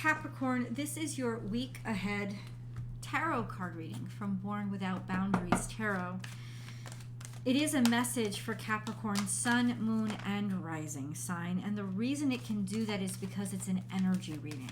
Capricorn, this is your week ahead tarot card reading from Born Without Boundaries Tarot. It is a message for Capricorn, sun, moon, and rising sign. And the reason it can do that is because it's an energy reading.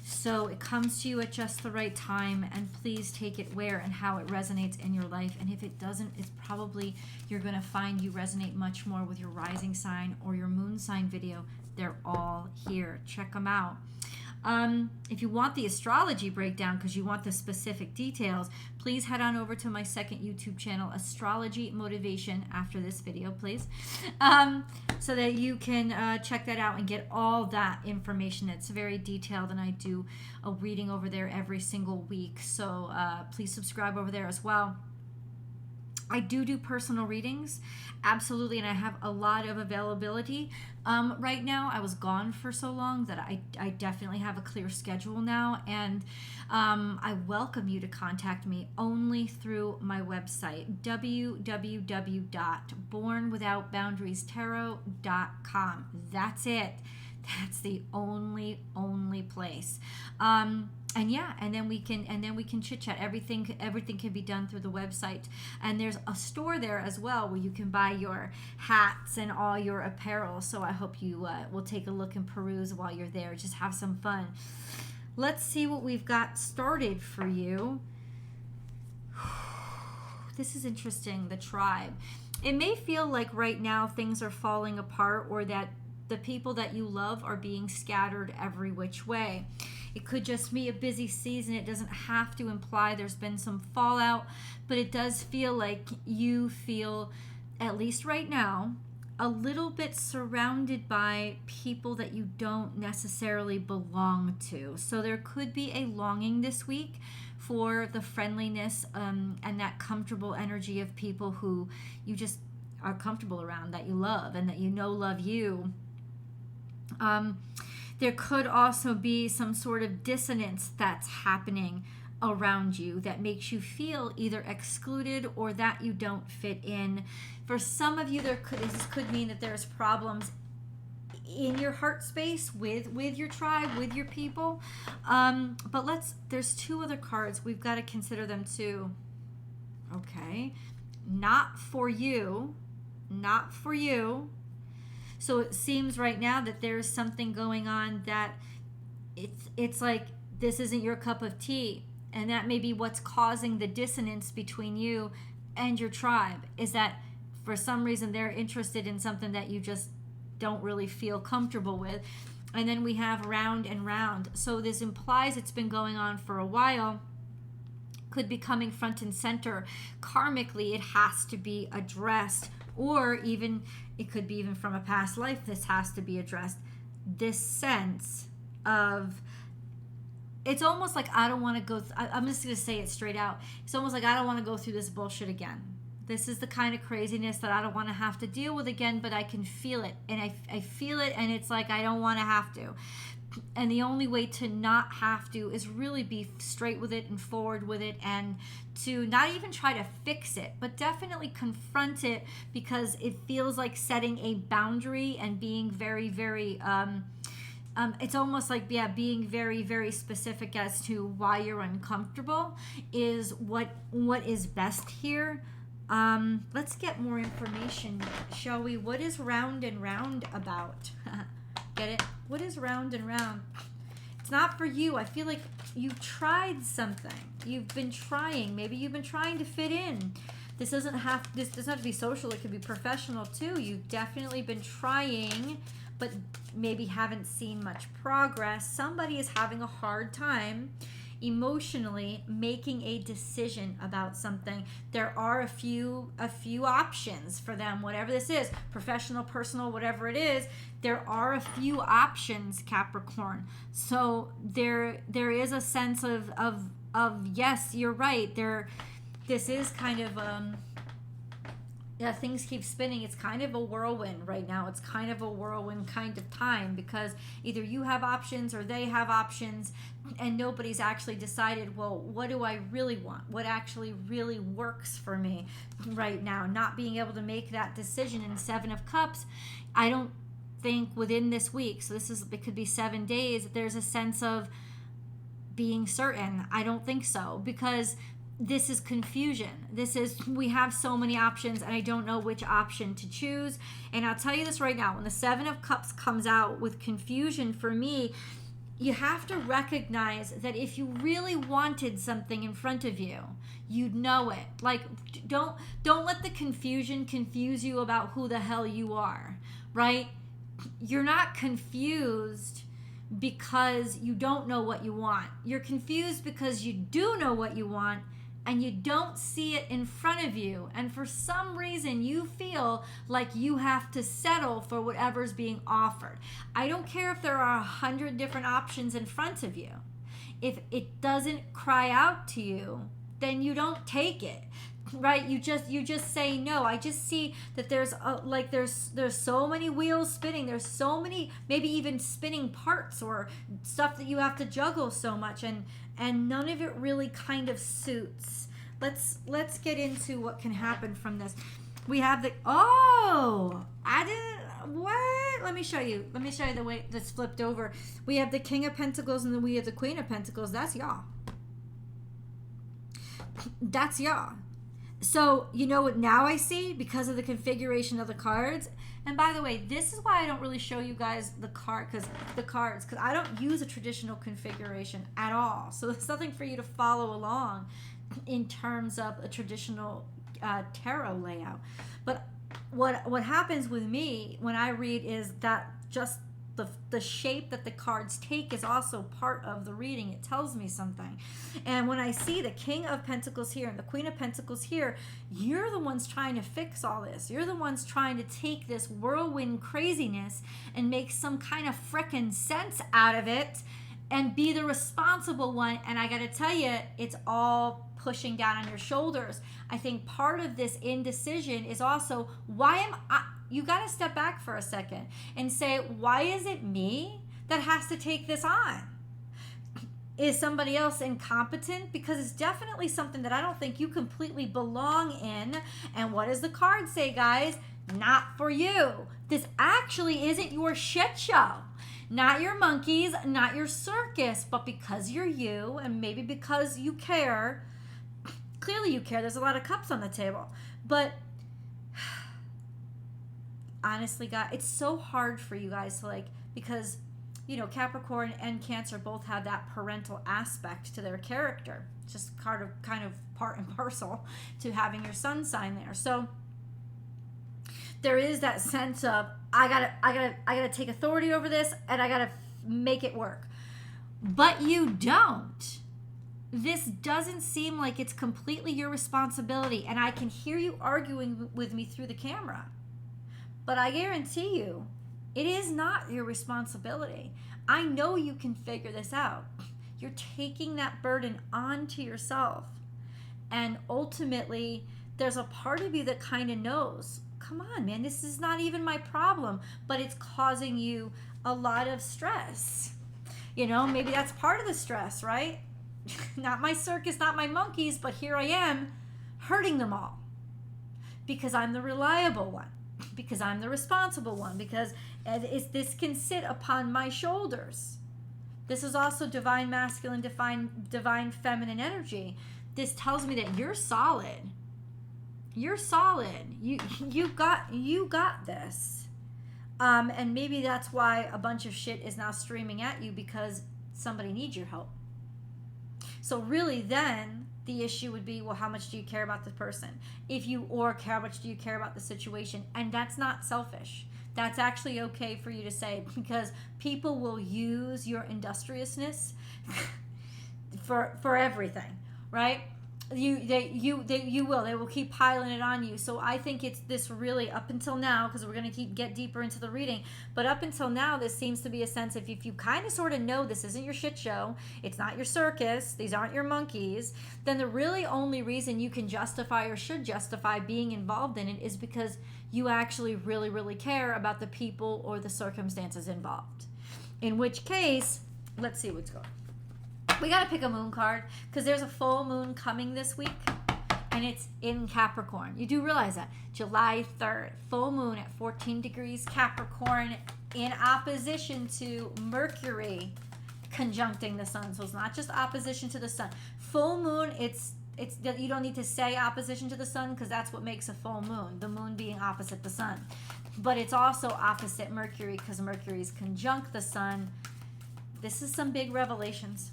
So it comes to you at just the right time, and please take it where and how it resonates in your life. And if it doesn't, it's probably you're going to find you resonate much more with your rising sign or your moon sign video. They're all here. Check them out. If you want the astrology breakdown because you want the specific details, please head on over to my second YouTube channel, Astrology Motivation, after this video, please, so that you can check that out and get all that information. It's very detailed, and I do a reading over there every single week, so please subscribe over there as well. I do personal readings, absolutely, and I have a lot of availability right now. I was gone for so long that I definitely have a clear schedule now, and I welcome you to contact me only through my website, www.bornwithoutboundariestarot.com. That's it. That's the only place. And yeah, and then we can chit chat. Everything can be done through the website, and there's a store there as well where you can buy your hats and all your apparel. So I hope you will take a look and peruse while you're there. Just have some fun. Let's see what we've got started for you. This is interesting. The tribe. It may feel like right now things are falling apart, or that the people that you love are being scattered every which way. It could just be a busy season. It doesn't have to imply there's been some fallout, but it does feel like you feel, at least right now, a little bit surrounded by people that you don't necessarily belong to. So there could be a longing this week for the friendliness and that comfortable energy of people who you just are comfortable around, that you love and that you know love you. There could also be some sort of dissonance that's happening around you that makes you feel either excluded or that you don't fit in. For some of you, this could mean that there's problems in your heart space with your tribe, with your people. But there's two other cards. We've got to consider them too. Okay. Not for you. Not for you. So it seems right now that there's something going on that it's like this isn't your cup of tea. And that may be what's causing the dissonance between you and your tribe, is that for some reason they're interested in something that you just don't really feel comfortable with. And then we have round and round. So this implies it's been going on for a while. Could be coming front and center. Karmically, it has to be addressed. Or even, it could be even from a past life, this has to be addressed. This sense of, it's almost like I don't want to go, I'm just going to say it straight out. It's almost like I don't want to go through this bullshit again. This is the kind of craziness that I don't want to have to deal with again, but I can feel it. And I feel it, and it's like I don't want to have to. And the only way to not have to is really be straight with it and forward with it, and to not even try to fix it, but definitely confront it, because it feels like setting a boundary and being very, very, it's almost like, being very, very specific as to why you're uncomfortable is what is best here. Let's get more information, shall we? What is round and round about? Get it? What is round and round? It's not for you. I feel like you've tried something. You've been trying. Maybe you've been trying to fit in. This doesn't have to be social. It could be professional too. You've definitely been trying, but maybe haven't seen much progress. Somebody is having a hard time emotionally making a decision about something. There are a few options for them, whatever this is, professional, personal, whatever it is. There are a few options, Capricorn. So there is a sense of yes, you're right. This is kind of things keep spinning. It's kind of a whirlwind right now. It's kind of a whirlwind kind of time, because either you have options or they have options, and nobody's actually decided, well, what do I really want? What actually really works for me right now? Not being able to make that decision in Seven of Cups, I don't think within this week, so it could be 7 days, there's a sense of being certain. I don't think so, because this is confusion. We have so many options, and I don't know which option to choose. And I'll tell you this right now, when the Seven of Cups comes out with confusion, for me, you have to recognize that if you really wanted something in front of you, you'd know it. Like, don't let the confusion confuse you about who the hell you are, right? You're not confused because you don't know what you want. You're confused because you do know what you want, and you don't see it in front of you. And for some reason, you feel like you have to settle for whatever's being offered. I don't care if there are 100 different options in front of you. If it doesn't cry out to you, then you don't take it, right? You just say no. I just see that there's so many wheels spinning. There's so many, maybe even spinning parts or stuff that you have to juggle so much, and none of it really kind of suits. Let's get into what can happen from this. We have let me show you the way that's flipped over. We have the King of Pentacles, and then we have the Queen of Pentacles. That's y'all. So, you know what now I see, because of the configuration of the cards. And by the way, this is why I don't really show you guys the cards, because I don't use a traditional configuration at all. So there's nothing for you to follow along in terms of a traditional tarot layout. But what happens with me when I read is that just the shape that the cards take is also part of the reading. It tells me something. And when I see the King of Pentacles here and the Queen of Pentacles here, you're the ones trying to fix all this. You're the ones trying to take this whirlwind craziness and make some kind of frickin' sense out of it and be the responsible one. And I gotta tell you, it's all pushing down on your shoulders. I think part of this indecision is also, you got to step back for a second and say, why is it me that has to take this on? Is somebody else incompetent? Because it's definitely something that I don't think you completely belong in. And what does the card say, guys? Not for you. This actually isn't your shit show. Not your monkeys, not your circus, but because you're you, and maybe because you care. Clearly you care. There's a lot of cups on the table. But honestly, guys, it's so hard for you guys to because, Capricorn and Cancer both have that parental aspect to their character. It's just kind of part and parcel to having your sun sign there. So there is that sense of, I gotta take authority over this, and I gotta make it work. But you don't. This doesn't seem like it's completely your responsibility, and I can hear you arguing with me through the camera. But I guarantee you, it is not your responsibility. I know you can figure this out. You're taking that burden onto yourself. And ultimately, there's a part of you that kind of knows, come on, man, this is not even my problem, but it's causing you a lot of stress. Maybe that's part of the stress, right? Not my circus, not my monkeys, but here I am hurting them all because I'm the reliable one. Because I'm the responsible one, because this can sit upon my shoulders. This is also divine masculine, divine feminine energy. This tells me that you're solid. You're solid. You got this. And maybe that's why a bunch of shit is now streaming at you, because somebody needs your help. So really then the issue would be, well, how much do you care about the person? How much do you care about the situation? And that's not selfish. That's actually okay for you to say, because people will use your industriousness for everything, right? They will keep piling it on you. So I think it's this really, up until now, because we're going to get deeper into the reading, but up until now, this seems to be a sense of, if you kind of sort of know this isn't your shit show, it's not your circus, these aren't your monkeys, then the really only reason you can justify or should justify being involved in it is because you actually really, really care about the people or the circumstances involved. In which case, let's see what's going on. We got to pick a moon card, because there's a full moon coming this week, and it's in Capricorn. You do realize that. July 3rd, full moon at 14 degrees Capricorn in opposition to Mercury conjuncting the sun. So it's not just opposition to the sun. Full moon, it's you don't need to say opposition to the sun because that's what makes a full moon, the moon being opposite the sun. But it's also opposite Mercury because Mercury's conjunct the sun. This is some big revelations.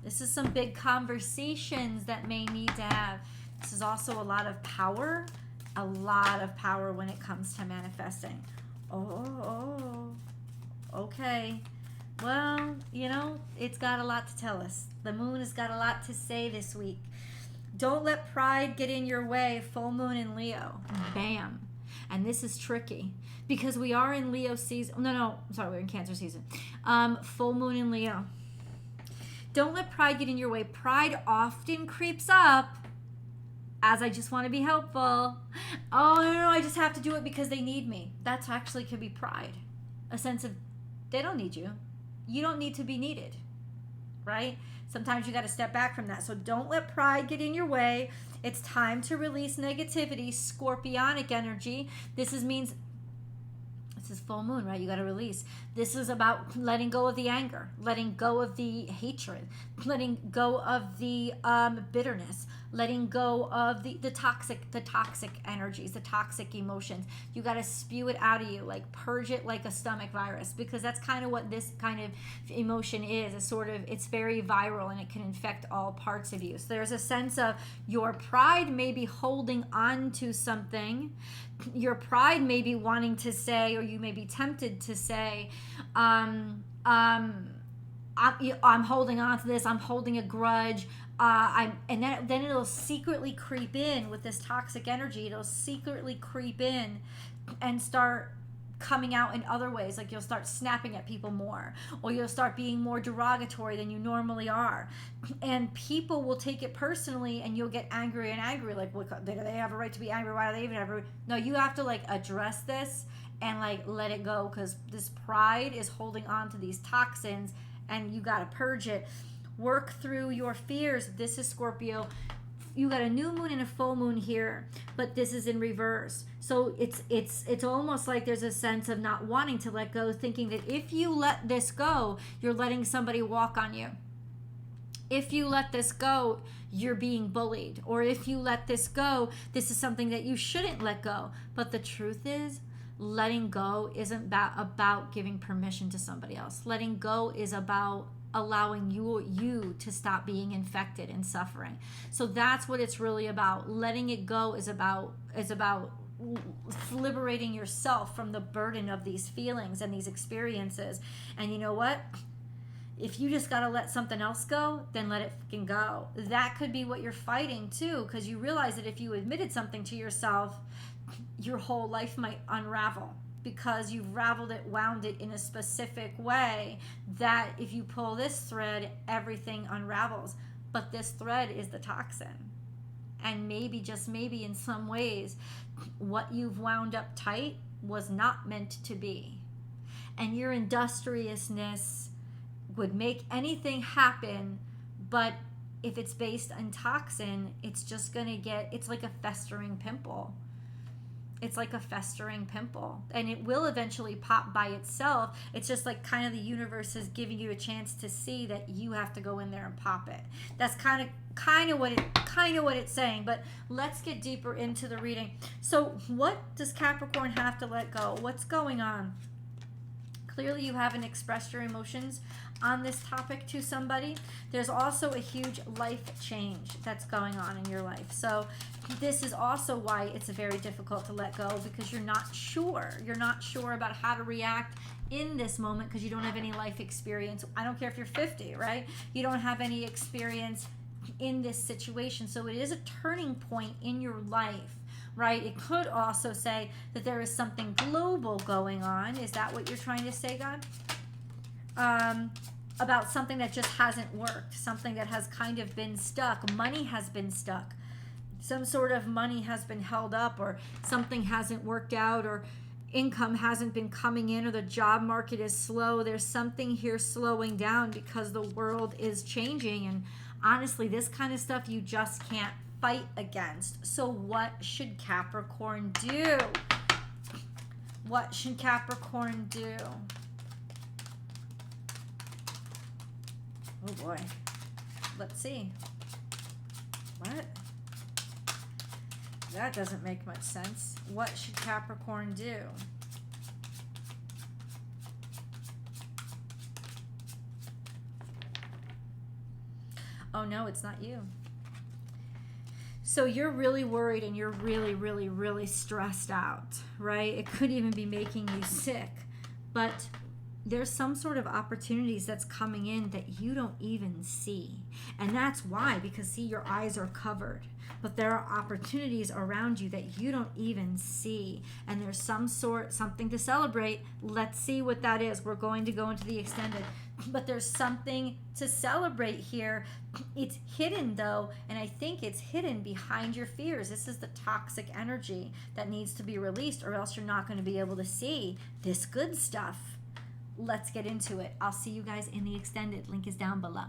This is some big conversations that may need to have. This is also a lot of power when it comes to manifesting. Okay. Well, you know, it's got a lot to tell us. The moon has got a lot to say this week. Don't let pride get in your way. Full moon in Leo. Bam. And this is tricky because we are in Leo season. No, I'm sorry, we're in Cancer season. Full moon in Leo. Don't let pride get in your way. Pride often creeps up as I just want to be helpful. Oh, no, I just have to do it because they need me. That's actually could be pride. A sense of they don't need you. You don't need to be needed, right? Sometimes you got to step back from that. So don't let pride get in your way. It's time to release negativity, scorpionic energy. This is full moon, right? You got to release. This is about letting go of the anger, letting go of the hatred, letting go of the bitterness, letting go of the toxic energies, the toxic emotions. You got to spew it out of you, like purge it like a stomach virus, because that's kind of what this kind of emotion is. It's very viral and it can infect all parts of you. So there's a sense of your pride may be holding on to something. Your pride may be wanting to say, or you may be tempted to say, I'm holding on to this. I'm holding a grudge. And then it'll secretly creep in with this toxic energy. It'll secretly creep in and start coming out in other ways. Like you'll start snapping at people more, or you'll start being more derogatory than you normally are. And people will take it personally and you'll get angry and angry. Like, what, do they have a right to be angry? Why do they even have a right? No, you have to like address this and like let it go, because this pride is holding on to these toxins and you got to purge it. Work through your fears. This is Scorpio. You got a new moon and a full moon here, but this is in reverse. So it's almost like there's a sense of not wanting to let go, thinking that if you let this go, you're letting somebody walk on you. If you let this go, you're being bullied. Or if you let this go, this is something that you shouldn't let go. But the truth is, letting go isn't about giving permission to somebody else. Letting go is about allowing you to stop being infected and suffering. So that's what it's really about. Letting it go is about liberating yourself from the burden of these feelings and these experiences. And you know what? If you just got to let something else go, then let it fucking go. That could be what you're fighting too, because you realize that if you admitted something to yourself, your whole life might unravel, because you've wound it in a specific way that if you pull this thread, everything unravels. But this thread is the toxin. And maybe, just maybe in some ways, what you've wound up tight was not meant to be. And your industriousness would make anything happen, but if it's based on toxin, it's just going to it's like a festering pimple. It's like a festering pimple, and it will eventually pop by itself. It's just like kind of the universe is giving you a chance to see that you have to go in there and pop it. That's kind of what it's saying. But let's get deeper into the reading. So what does Capricorn have to let go? What's going on? Clearly you haven't expressed your emotions on this topic to somebody. There's also a huge life change that's going on in your life. So this is also why it's very difficult to let go, because you're not sure. You're not sure about how to react in this moment because you don't have any life experience. I don't care if you're 50, right? You don't have any experience in this situation. So it is a turning point in your life, right? It could also say that there is something global going on. Is that what you're trying to say, God? About something that just hasn't worked, something that has kind of been stuck. Money has been stuck. Some sort of money has been held up, or something hasn't worked out, or income hasn't been coming in, or the job market is slow. There's something here slowing down because the world is changing. And honestly, this kind of stuff you just can't fight against. So what should Capricorn do? What should Capricorn do? Oh boy. Let's see. What? That doesn't make much sense. What should Capricorn do? Oh no, it's not you. So you're really worried and you're really, really, really stressed out, right? It could even be making you sick. But there's some sort of opportunities that's coming in that you don't even see. And that's why, because see, your eyes are covered. But there are opportunities around you that you don't even see. And there's something to celebrate. Let's see what that is. We're going to go into the extended. But there's something to celebrate here. It's hidden though, and I think it's hidden behind your fears. This is the toxic energy that needs to be released, or else you're not going to be able to see this good stuff. Let's get into it. I'll see you guys in the extended. Link is down below.